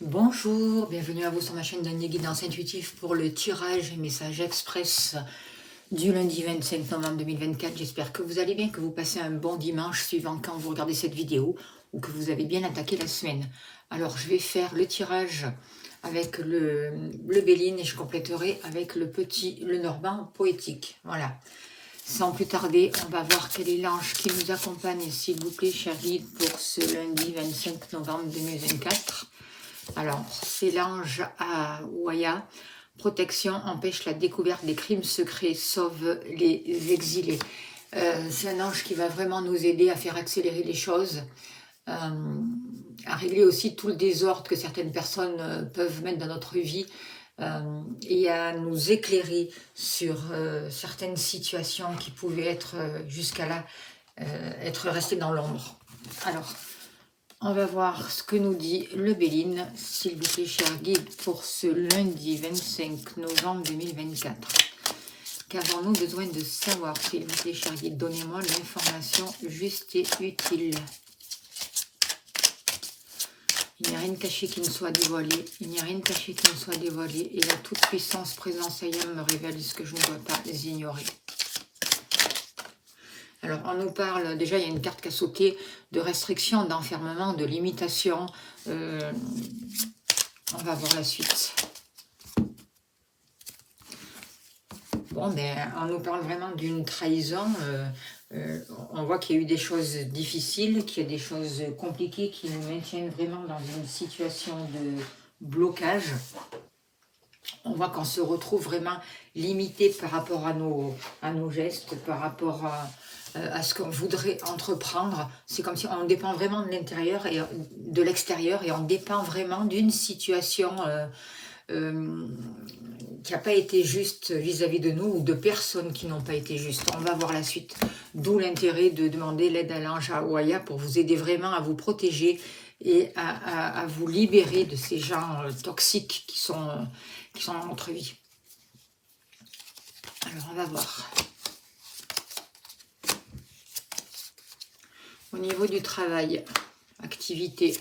Bonjour, bienvenue à vous sur ma chaîne Daniel Guidance Intuitive pour le tirage et message express du lundi 25 novembre 2024. J'espère que vous allez bien, que vous passez un bon dimanche suivant quand vous regardez cette vidéo ou que vous avez bien attaqué la semaine. Alors je vais faire le tirage avec le Béline et je compléterai avec le Normand poétique. Voilà. Sans plus tarder, on va voir quel est l'ange qui nous accompagne, s'il vous plaît, cher guide, pour ce lundi 25 novembre 2024. Alors, c'est l'ange à Waya. Protection empêche la découverte des crimes secrets, sauve les exilés. C'est un ange qui va vraiment nous aider à faire accélérer les choses, à régler aussi tout le désordre que certaines personnes peuvent mettre dans notre vie et à nous éclairer sur certaines situations qui pouvaient être jusqu'à là, être restées dans l'ombre. Alors, on va voir ce que nous dit le Béline, s'il vous plaît, cher guide, pour ce lundi 25 novembre 2024. Qu'avons-nous besoin de savoir, s'il vous plaît, cher guide? Donnez-moi l'information juste et utile. Il n'y a rien de caché qui ne soit dévoilé. Il n'y a rien de caché qui ne soit dévoilé. Et la toute-puissance présence ayam me révèle ce que je ne dois pas ignorer. Alors, on nous parle, déjà, il y a une carte qui a sauté, de restriction, d'enfermement, de limitation. On va voir la suite. Bon, ben, on nous parle vraiment d'une trahison. On voit qu'il y a eu des choses difficiles, qu'il y a des choses compliquées qui nous maintiennent vraiment dans une situation de blocage. On voit qu'on se retrouve vraiment limité par rapport à nos gestes, par rapport à ce qu'on voudrait entreprendre. C'est comme si on dépend vraiment de l'intérieur et de l'extérieur et on dépend vraiment d'une situation qui n'a pas été juste vis-à-vis de nous ou de personnes qui n'ont pas été justes. On va voir la suite. D'où l'intérêt de demander l'aide à l'ange Hawaïa pour vous aider vraiment à vous protéger et à vous libérer de ces gens toxiques qui sont dans notre vie. Alors, on va voir. Au niveau du travail, activité.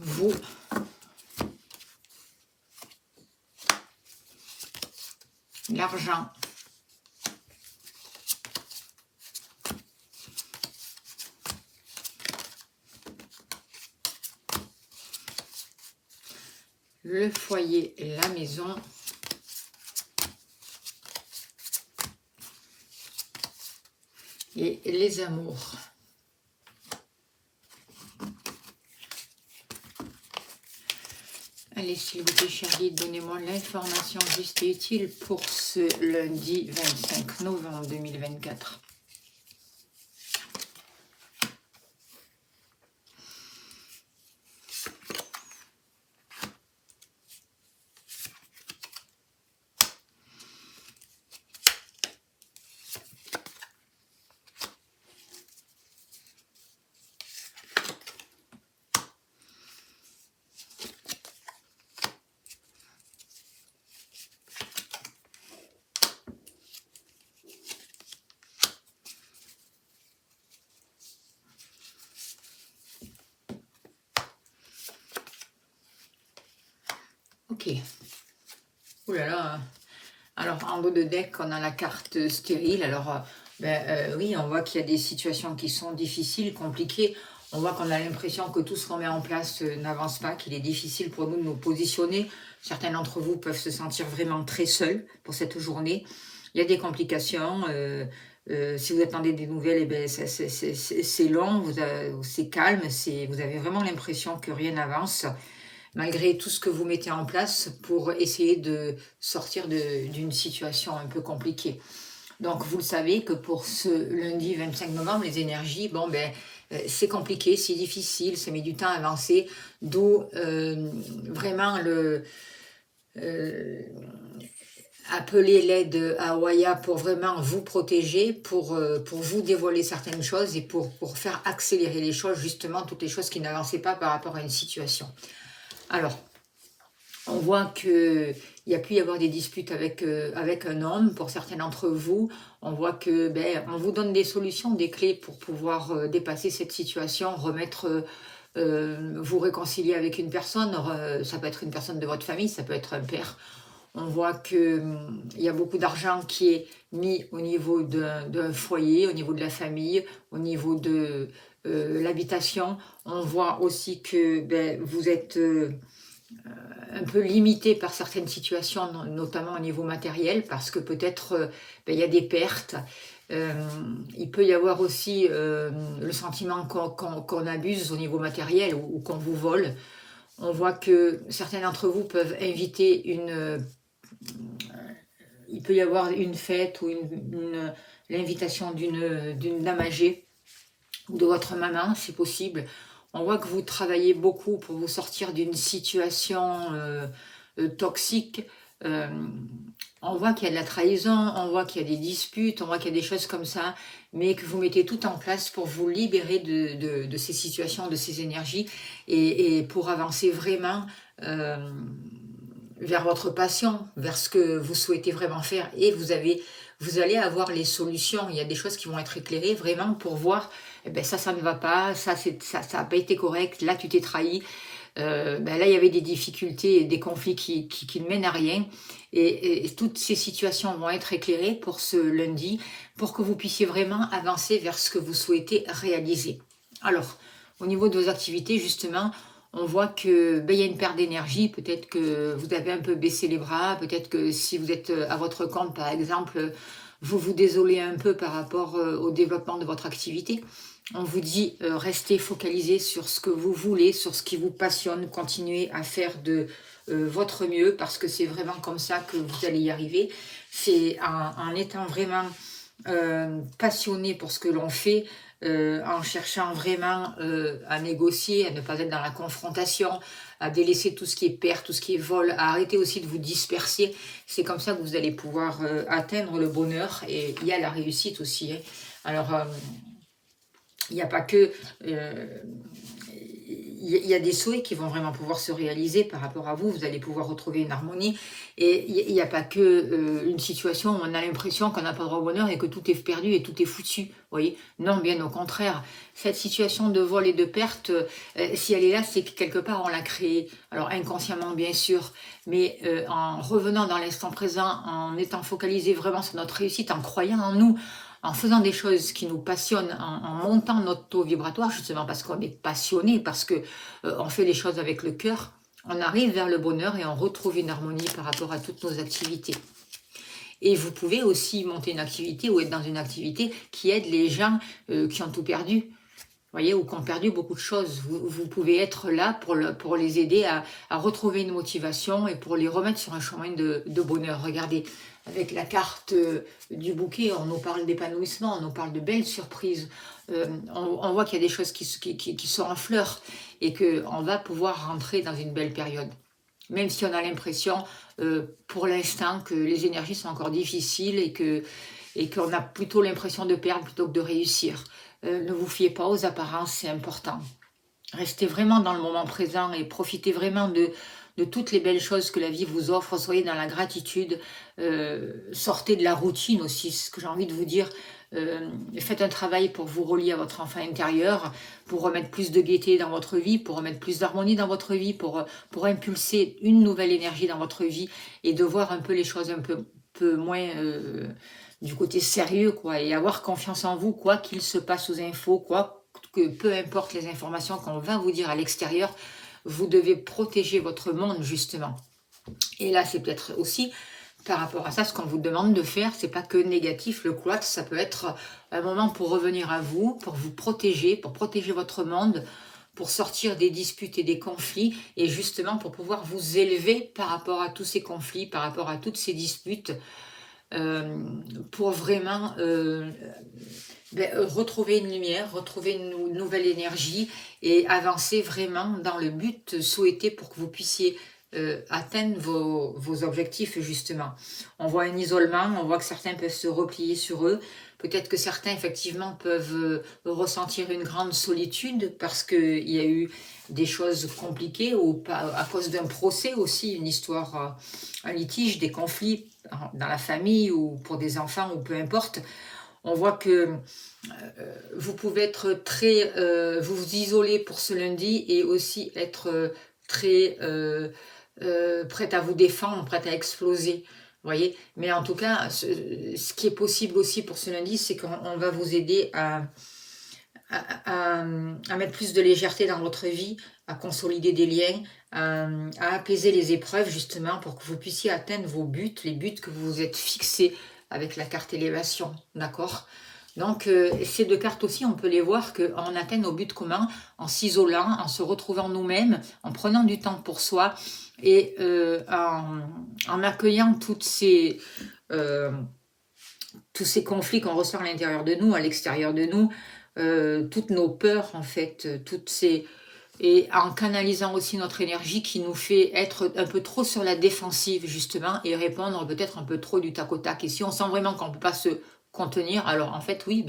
Vous, l'argent, le foyer et la maison, et les amours. Allez, s'il vous plaît, cher guide, donnez-moi l'information juste et utile pour ce lundi 25 novembre 2024. Ok. Ouh là là. Alors, en haut de deck, on a la carte stérile. Alors, oui, on voit qu'il y a des situations qui sont difficiles, compliquées. On voit qu'on a l'impression que tout ce qu'on met en place n'avance pas, qu'il est difficile pour nous de nous positionner. Certains d'entre vous peuvent se sentir vraiment très seuls pour cette journée. Il y a des complications. Si vous attendez des nouvelles, eh ben, c'est long, c'est calme, vous avez vraiment l'impression que rien n'avance, malgré tout ce que vous mettez en place pour essayer de sortir d'une situation un peu compliquée. Donc, vous le savez que pour ce lundi 25 novembre, les énergies, bon, c'est compliqué, c'est difficile, ça met du temps à avancer, d'où vraiment appelez l'aide à Waya pour vraiment vous protéger, pour vous dévoiler certaines choses et pour faire accélérer les choses, justement, toutes les choses qui n'avançaient pas par rapport à une situation. Alors, on voit qu'il y a pu y avoir des disputes avec un homme, pour certains d'entre vous. On voit que on vous donne des solutions, des clés pour pouvoir dépasser cette situation, vous réconcilier avec une personne. Ça peut être une personne de votre famille, ça peut être un père. On voit qu'il y a beaucoup d'argent qui est mis au niveau d'un foyer, au niveau de la famille, au niveau de l'habitation. On voit aussi que vous êtes un peu limité par certaines situations, notamment au niveau matériel, parce que peut-être il y a des pertes. Il peut y avoir aussi le sentiment qu'on abuse au niveau matériel ou qu'on vous vole. On voit que certains d'entre vous peuvent inviter il peut y avoir une fête ou l'invitation d'une dame âgée ou de votre maman, c'est possible. On voit que vous travaillez beaucoup pour vous sortir d'une situation toxique. On voit qu'il y a de la trahison, on voit qu'il y a des disputes, on voit qu'il y a des choses comme ça, mais que vous mettez tout en place pour vous libérer de ces situations, de ces énergies, et pour avancer vraiment vers votre passion, vers ce que vous souhaitez vraiment faire. Et vous allez avoir les solutions. Il y a des choses qui vont être éclairées vraiment pour voir, ça ne va pas, ça n'a pas été correct, là tu t'es trahi. Là il y avait des difficultés et des conflits qui ne mènent à rien, et toutes ces situations vont être éclairées pour ce lundi, pour que vous puissiez vraiment avancer vers ce que vous souhaitez réaliser. Alors, au niveau de vos activités, justement, on voit que y a une perte d'énergie. Peut-être que vous avez un peu baissé les bras, peut-être que si vous êtes à votre compte par exemple, vous vous désolez un peu par rapport au développement de votre activité. On vous dit restez focalisé sur ce que vous voulez, sur ce qui vous passionne, continuez à faire de votre mieux, parce que c'est vraiment comme ça que vous allez y arriver. C'est en étant vraiment passionné pour ce que l'on fait, en cherchant vraiment à négocier, à ne pas être dans la confrontation, à délaisser tout ce qui est perte, tout ce qui est vol, à arrêter aussi de vous disperser. C'est comme ça que vous allez pouvoir atteindre le bonheur, et il y a la réussite aussi. Hein. Alors, il n'y a pas que... il y a des souhaits qui vont vraiment pouvoir se réaliser par rapport à vous. Vous allez pouvoir retrouver une harmonie. Et il n'y a pas que une situation où on a l'impression qu'on n'a pas droit au bonheur et que tout est perdu et tout est foutu. Vous voyez? Non, bien au contraire. Cette situation de vol et de perte, si elle est là, c'est que quelque part on l'a créée. Alors inconsciemment, bien sûr, mais en revenant dans l'instant présent, en étant focalisé vraiment sur notre réussite, en croyant en nous, en faisant des choses qui nous passionnent, en montant notre taux vibratoire, justement parce qu'on est passionné, parce que on fait les choses avec le cœur, on arrive vers le bonheur et on retrouve une harmonie par rapport à toutes nos activités. Et vous pouvez aussi monter une activité ou être dans une activité qui aide les gens qui ont tout perdu. Voyez, ou qui ont perdu beaucoup de choses. Vous pouvez être là pour les aider à retrouver une motivation et pour les remettre sur un chemin de bonheur. Regardez, avec la carte du bouquet, on nous parle d'épanouissement, on nous parle de belles surprises. On voit qu'il y a des choses qui sont en fleurs et qu'on va pouvoir rentrer dans une belle période. Même si on a l'impression, pour l'instant, que les énergies sont encore difficiles et qu'on a plutôt l'impression de perdre plutôt que de réussir. Ne vous fiez pas aux apparences, c'est important. Restez vraiment dans le moment présent et profitez vraiment de toutes les belles choses que la vie vous offre. Soyez dans la gratitude, sortez de la routine aussi, c'est ce que j'ai envie de vous dire. Faites un travail pour vous relier à votre enfant intérieur, pour remettre plus de gaieté dans votre vie, pour remettre plus d'harmonie dans votre vie, pour impulser une nouvelle énergie dans votre vie et de voir un peu les choses un peu moins du côté sérieux, quoi, et avoir confiance en vous, quoi qu'il se passe aux infos, peu importe les informations qu'on va vous dire à l'extérieur, vous devez protéger votre monde, justement. Et là, c'est peut-être aussi par rapport à ça, ce qu'on vous demande de faire, c'est pas que négatif. Le cloître, ça peut être un moment pour revenir à vous, pour vous protéger, pour protéger votre monde, pour sortir des disputes et des conflits, et justement pour pouvoir vous élever par rapport à tous ces conflits, par rapport à toutes ces disputes, pour vraiment retrouver une lumière, retrouver une nouvelle énergie et avancer vraiment dans le but souhaité pour que vous puissiez atteindre vos objectifs, justement. On voit un isolement, on voit que certains peuvent se replier sur eux. Peut-être que certains, effectivement, peuvent ressentir une grande solitude parce qu'il y a eu des choses compliquées ou pas, à cause d'un procès aussi, une histoire, un litige, des conflits dans la famille ou pour des enfants ou peu importe. On voit que vous pouvez être très, vous vous isoler pour ce lundi et aussi être très prête à vous défendre, prête à exploser. Vous voyez, mais en tout cas, ce qui est possible aussi pour ce lundi, c'est qu'on va vous aider à mettre plus de légèreté dans votre vie, à consolider des liens, à apaiser les épreuves justement pour que vous puissiez atteindre vos buts, les buts que vous vous êtes fixés avec la carte élévation, d'accord? Donc ces deux cartes aussi, on peut les voir qu'on atteint nos buts communs en s'isolant, en se retrouvant nous-mêmes, en prenant du temps pour soi et en accueillant tous ces conflits qu'on ressent à l'intérieur de nous, à l'extérieur de nous, toutes nos peurs en fait, et en canalisant aussi notre énergie qui nous fait être un peu trop sur la défensive justement et répondre peut-être un peu trop du tac au tac. Et si on sent vraiment qu'on ne peut pas se contenir, alors en fait oui,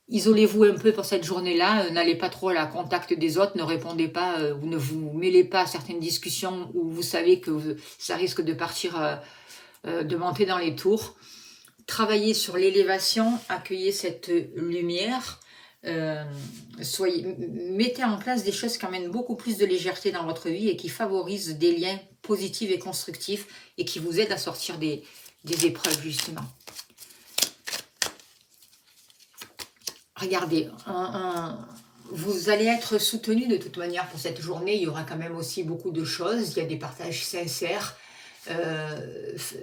isolez-vous un peu pour cette journée-là, n'allez pas trop à la contact des autres, ne répondez pas ou ne vous mêlez pas à certaines discussions où vous savez que ça risque de partir, de monter dans les tours. Travaillez sur l'élévation, accueillez cette lumière, mettez en place des choses qui amènent beaucoup plus de légèreté dans votre vie et qui favorisent des liens positifs et constructifs et qui vous aident à sortir des épreuves justement. Regardez, vous allez être soutenu de toute manière pour cette journée. Il y aura quand même aussi beaucoup de choses. Il y a des partages sincères.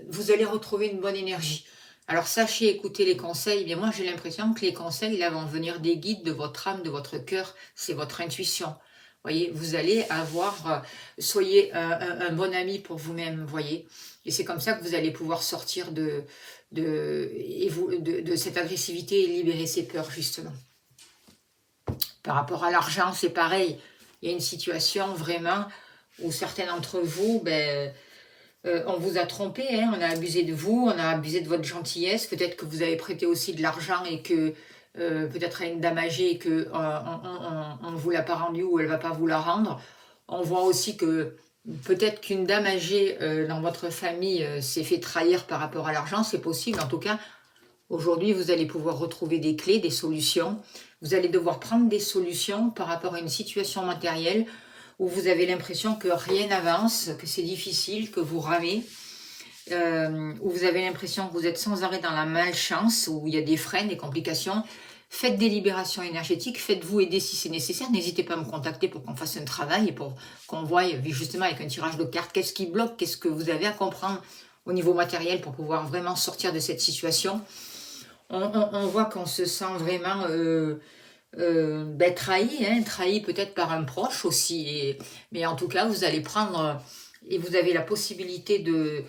Vous allez retrouver une bonne énergie. Alors sachez écouter les conseils. Bien, moi j'ai l'impression que les conseils là vont venir des guides de votre âme, de votre cœur. C'est votre intuition. Voyez, vous allez avoir, soyez un bon ami pour vous-même, voyez. Et c'est comme ça que vous allez pouvoir sortir de cette agressivité et libérer ses peurs, justement. Par rapport à l'argent, c'est pareil. Il y a une situation vraiment où certains d'entre vous, on vous a trompé, hein, on a abusé de vous, on a abusé de votre gentillesse. Peut-être que vous avez prêté aussi de l'argent et que peut-être à une dame âgée et qu'on ne vous l'a pas rendu ou elle ne va pas vous la rendre. On voit aussi que peut-être qu'une dame âgée dans votre famille s'est fait trahir par rapport à l'argent, c'est possible. En tout cas, aujourd'hui, vous allez pouvoir retrouver des clés, des solutions. Vous allez devoir prendre des solutions par rapport à une situation matérielle où vous avez l'impression que rien n'avance, que c'est difficile, que vous ramez, où vous avez l'impression que vous êtes sans arrêt dans la malchance, où il y a des freins, des complications. Faites des libérations énergétiques, faites-vous aider si c'est nécessaire. N'hésitez pas à me contacter pour qu'on fasse un travail et pour qu'on voie justement avec un tirage de cartes qu'est-ce qui bloque, qu'est-ce que vous avez à comprendre au niveau matériel pour pouvoir vraiment sortir de cette situation. On voit qu'on se sent vraiment trahi, hein, trahi peut-être par un proche aussi. Mais en tout cas, vous allez prendre et vous avez la possibilité de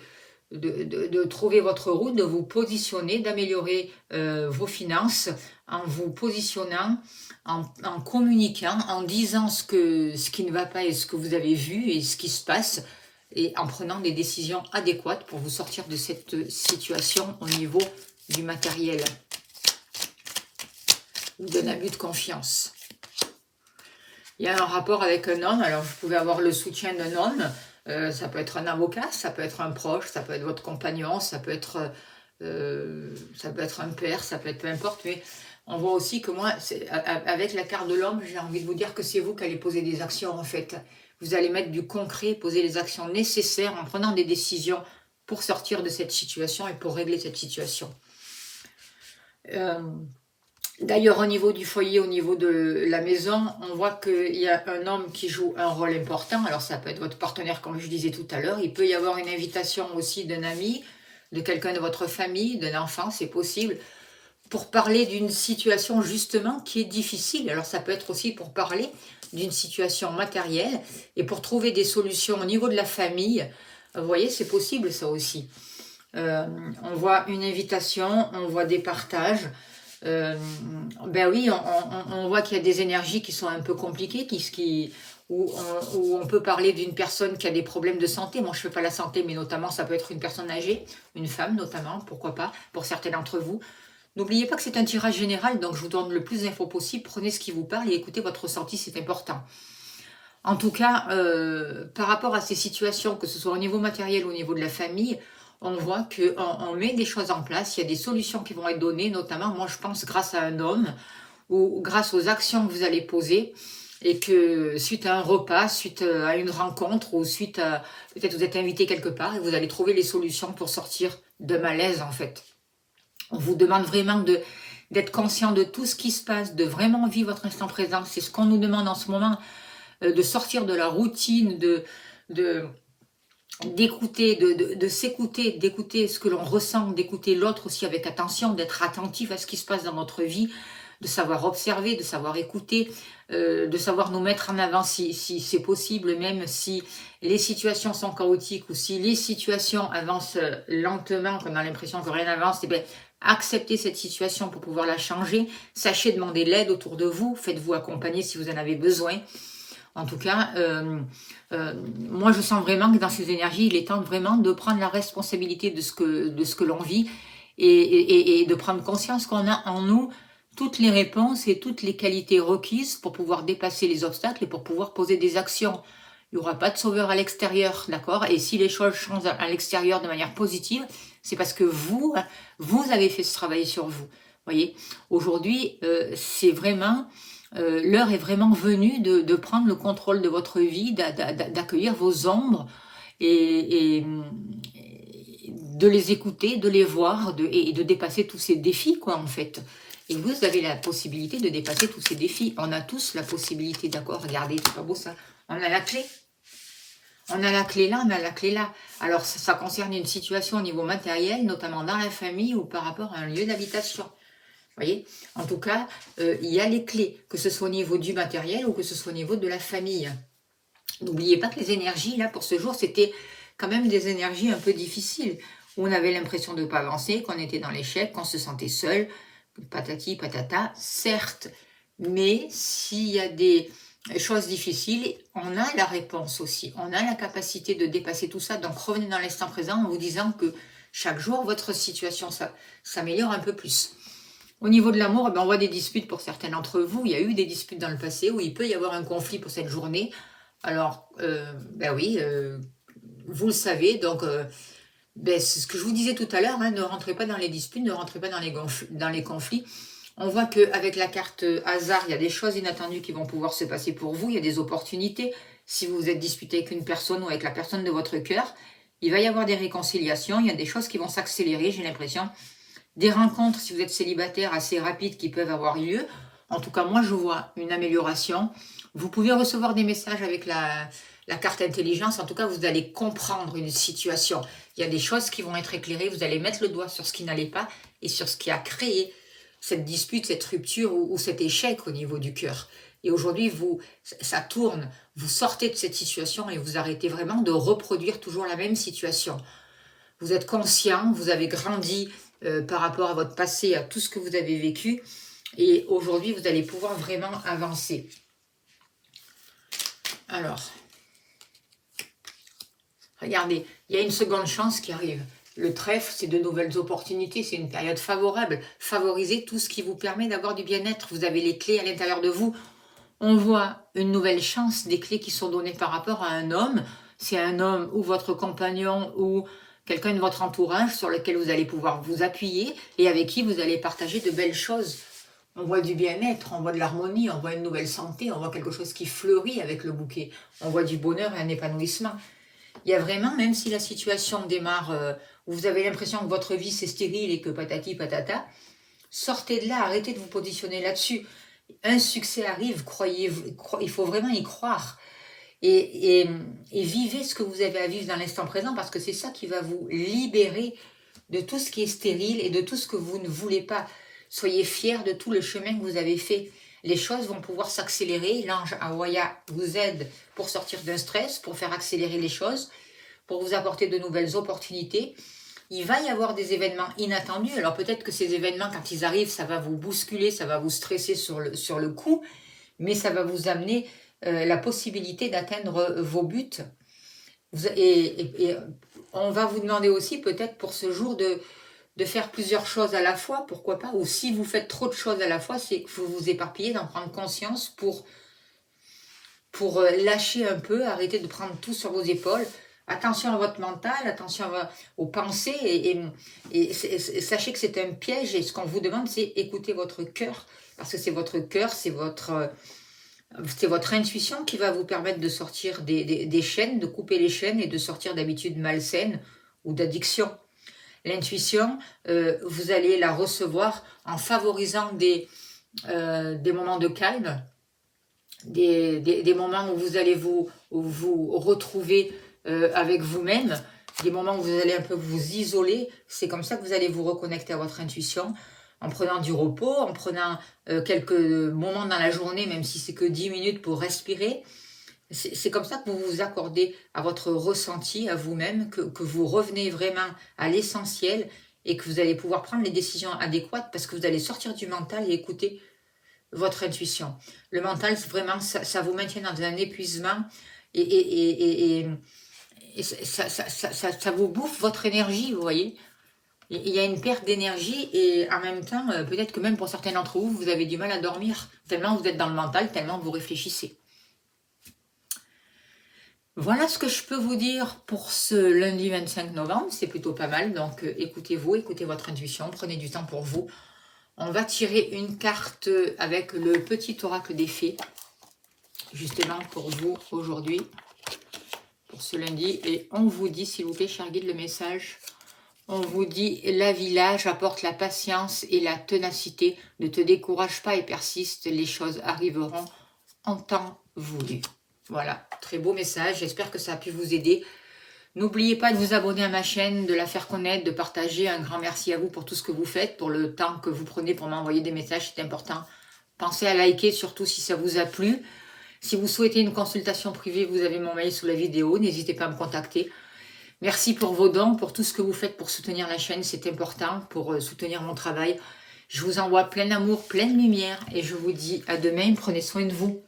trouver votre route, de vous positionner, d'améliorer vos finances en vous positionnant, en communiquant, en disant ce qui ne va pas et ce que vous avez vu et ce qui se passe et en prenant des décisions adéquates pour vous sortir de cette situation au niveau du matériel ou d'un abus de confiance. Il y a un rapport avec un homme, alors vous pouvez avoir le soutien d'un homme, ça peut être un avocat, ça peut être un proche, ça peut être votre compagnon, ça peut être un père, ça peut être peu importe, mais on voit aussi que moi, avec la carte de l'homme, j'ai envie de vous dire que c'est vous qui allez poser des actions en fait. Vous allez mettre du concret, poser les actions nécessaires en prenant des décisions pour sortir de cette situation et pour régler cette situation. D'ailleurs, au niveau du foyer, au niveau de la maison, on voit qu'il y a un homme qui joue un rôle important. Alors, ça peut être votre partenaire, comme je disais tout à l'heure. Il peut y avoir une invitation aussi d'un ami, de quelqu'un de votre famille, d'un enfant, c'est possible, pour parler d'une situation justement qui est difficile. Alors, ça peut être aussi pour parler d'une situation matérielle et pour trouver des solutions au niveau de la famille. Vous voyez, c'est possible ça aussi. On voit une invitation, on voit des partages. Oui, on voit qu'il y a des énergies qui sont un peu compliquées, où on peut parler d'une personne qui a des problèmes de santé. Moi, je ne fais pas la santé, mais notamment, ça peut être une personne âgée, une femme notamment, pourquoi pas, pour certains d'entre vous. N'oubliez pas que c'est un tirage général, donc je vous donne le plus d'infos possible. Prenez ce qui vous parle et écoutez votre ressenti, c'est important. En tout cas, par rapport à ces situations, que ce soit au niveau matériel ou au niveau de la famille, on voit qu'on met des choses en place, il y a des solutions qui vont être données, notamment, moi je pense, grâce à un homme, ou grâce aux actions que vous allez poser, et que suite à un repas, suite à une rencontre, ou suite à, peut-être vous êtes invité quelque part, et vous allez trouver les solutions pour sortir de malaise, en fait. On vous demande vraiment d'être conscient de tout ce qui se passe, de vraiment vivre votre instant présent. C'est ce qu'on nous demande en ce moment, de sortir de la routine, d'écouter, de s'écouter, d'écouter ce que l'on ressent, d'écouter l'autre aussi avec attention, d'être attentif à ce qui se passe dans notre vie, de savoir observer, de savoir écouter, de savoir nous mettre en avant si c'est possible, même si les situations sont chaotiques ou si les situations avancent lentement, qu'on a l'impression que rien n'avance, eh bien, acceptez cette situation pour pouvoir la changer. Sachez demander l'aide autour de vous, faites-vous accompagner si vous en avez besoin. En tout cas, moi je sens vraiment que dans ces énergies, il est temps vraiment de prendre la responsabilité de ce que l'on vit et de prendre conscience qu'on a en nous toutes les réponses et toutes les qualités requises pour pouvoir dépasser les obstacles et pour pouvoir poser des actions. Il n'y aura pas de sauveur à l'extérieur, d'accord? Et si les choses changent à l'extérieur de manière positive, c'est parce que vous avez fait ce travail sur vous. Voyez, aujourd'hui, c'est vraiment... l'heure est vraiment venue de prendre le contrôle de votre vie, d'accueillir vos ombres et de les écouter, de les voir et de dépasser tous ces défis, quoi, en fait. Et vous avez la possibilité de dépasser tous ces défis. On a tous la possibilité, d'accord? Regardez, c'est pas beau ça? On a la clé. On a la clé là, on a la clé là. Alors, ça concerne une situation au niveau matériel, notamment dans la famille ou par rapport à un lieu d'habitation. Voyez, en tout cas, il y a les clés, que ce soit au niveau du matériel ou que ce soit au niveau de la famille. N'oubliez pas que les énergies, là, pour ce jour, c'était quand même des énergies un peu difficiles, où on avait l'impression de ne pas avancer, qu'on était dans l'échec, qu'on se sentait seul, patati, patata, certes, mais s'il y a des choses difficiles, on a la réponse aussi, on a la capacité de dépasser tout ça, donc revenez dans l'instant présent en vous disant que chaque jour, votre situation s'améliore un peu plus. Au niveau de l'amour, on voit des disputes pour certains d'entre vous. Il y a eu des disputes dans le passé où il peut y avoir un conflit pour cette journée. Alors, oui, vous le savez. Donc, c'est ce que je vous disais tout à l'heure. Hein, ne rentrez pas dans les disputes, ne rentrez pas dans les conflits. On voit qu'avec la carte hasard, il y a des choses inattendues qui vont pouvoir se passer pour vous. Il y a des opportunités. Si vous vous êtes disputé avec une personne ou avec la personne de votre cœur, il va y avoir des réconciliations. Il y a des choses qui vont s'accélérer, j'ai l'impression. Des rencontres, si vous êtes célibataire, assez rapides qui peuvent avoir lieu. En tout cas, moi, je vois une amélioration. Vous pouvez recevoir des messages avec la carte intelligence. En tout cas, vous allez comprendre une situation. Il y a des choses qui vont être éclairées. Vous allez mettre le doigt sur ce qui n'allait pas et sur ce qui a créé cette dispute, cette rupture ou cet échec au niveau du cœur. Et aujourd'hui, ça tourne. Vous sortez de cette situation et vous arrêtez vraiment de reproduire toujours la même situation. Vous êtes conscient, vous avez grandi par rapport à votre passé, à tout ce que vous avez vécu. Et aujourd'hui, vous allez pouvoir vraiment avancer. Alors, regardez, il y a une seconde chance qui arrive. Le trèfle, c'est de nouvelles opportunités, c'est une période favorable. Favorisez tout ce qui vous permet d'avoir du bien-être. Vous avez les clés à l'intérieur de vous. On voit une nouvelle chance, des clés qui sont données par rapport à un homme. C'est un homme ou votre compagnon ou quelqu'un de votre entourage sur lequel vous allez pouvoir vous appuyer et avec qui vous allez partager de belles choses. On voit du bien-être, on voit de l'harmonie, on voit une nouvelle santé, on voit quelque chose qui fleurit avec le bouquet. On voit du bonheur et un épanouissement. Il y a vraiment, même si la situation démarre où vous avez l'impression que votre vie c'est stérile et que patati patata, sortez de là, arrêtez de vous positionner là-dessus. Un succès arrive, il faut vraiment y croire. Et vivez ce que vous avez à vivre dans l'instant présent parce que c'est ça qui va vous libérer de tout ce qui est stérile et de tout ce que vous ne voulez pas. Soyez fiers de tout le chemin que vous avez fait. Les choses vont pouvoir s'accélérer. L'ange Awaya vous aide pour sortir d'un stress, pour faire accélérer les choses, pour vous apporter de nouvelles opportunités. Il va y avoir des événements inattendus. Alors peut-être que ces événements, quand ils arrivent, ça va vous bousculer, ça va vous stresser sur le coup, mais ça va vous amener la possibilité d'atteindre vos buts. Et on va vous demander aussi peut-être pour ce jour de faire plusieurs choses à la fois, pourquoi pas, ou si vous faites trop de choses à la fois, c'est que vous vous éparpillez, d'en prendre conscience pour lâcher un peu, arrêter de prendre tout sur vos épaules. Attention à votre mental, attention aux pensées, et sachez que c'est un piège, et ce qu'on vous demande, c'est écouter votre cœur, parce que c'est votre cœur, c'est votre intuition qui va vous permettre de sortir des chaînes, de couper les chaînes et de sortir d'habitudes malsaines ou d'addiction. L'intuition, vous allez la recevoir en favorisant des moments de calme, des moments où vous allez vous retrouver avec vous-même, des moments où vous allez un peu vous isoler. C'est comme ça que vous allez vous reconnecter à votre intuition, en prenant du repos, en prenant quelques moments dans la journée, même si c'est que 10 minutes pour respirer. C'est comme ça que vous vous accordez à votre ressenti, à vous-même, que vous revenez vraiment à l'essentiel et que vous allez pouvoir prendre les décisions adéquates parce que vous allez sortir du mental et écouter votre intuition. Le mental, vraiment, ça vous maintient dans un épuisement et ça vous bouffe votre énergie, vous voyez. Il y a une perte d'énergie et en même temps, peut-être que même pour certains d'entre vous, vous avez du mal à dormir, tellement vous êtes dans le mental, tellement vous réfléchissez. Voilà ce que je peux vous dire pour ce lundi 25 novembre, c'est plutôt pas mal, donc écoutez-vous, écoutez votre intuition, prenez du temps pour vous. On va tirer une carte avec le petit oracle des fées, justement pour vous aujourd'hui, pour ce lundi. Et on vous dit, s'il vous plaît, cher guide, le message. On vous dit, la village apporte la patience et la ténacité. Ne te décourage pas et persiste, les choses arriveront en temps voulu. Voilà, très beau message, j'espère que ça a pu vous aider. N'oubliez pas de vous abonner à ma chaîne, de la faire connaître, de partager. Un grand merci à vous pour tout ce que vous faites, pour le temps que vous prenez pour m'envoyer des messages, c'est important. Pensez à liker, surtout si ça vous a plu. Si vous souhaitez une consultation privée, vous avez mon mail sous la vidéo, n'hésitez pas à me contacter. Merci pour vos dons, pour tout ce que vous faites pour soutenir la chaîne, c'est important pour soutenir mon travail. Je vous envoie plein d'amour, plein de lumière et je vous dis à demain, prenez soin de vous.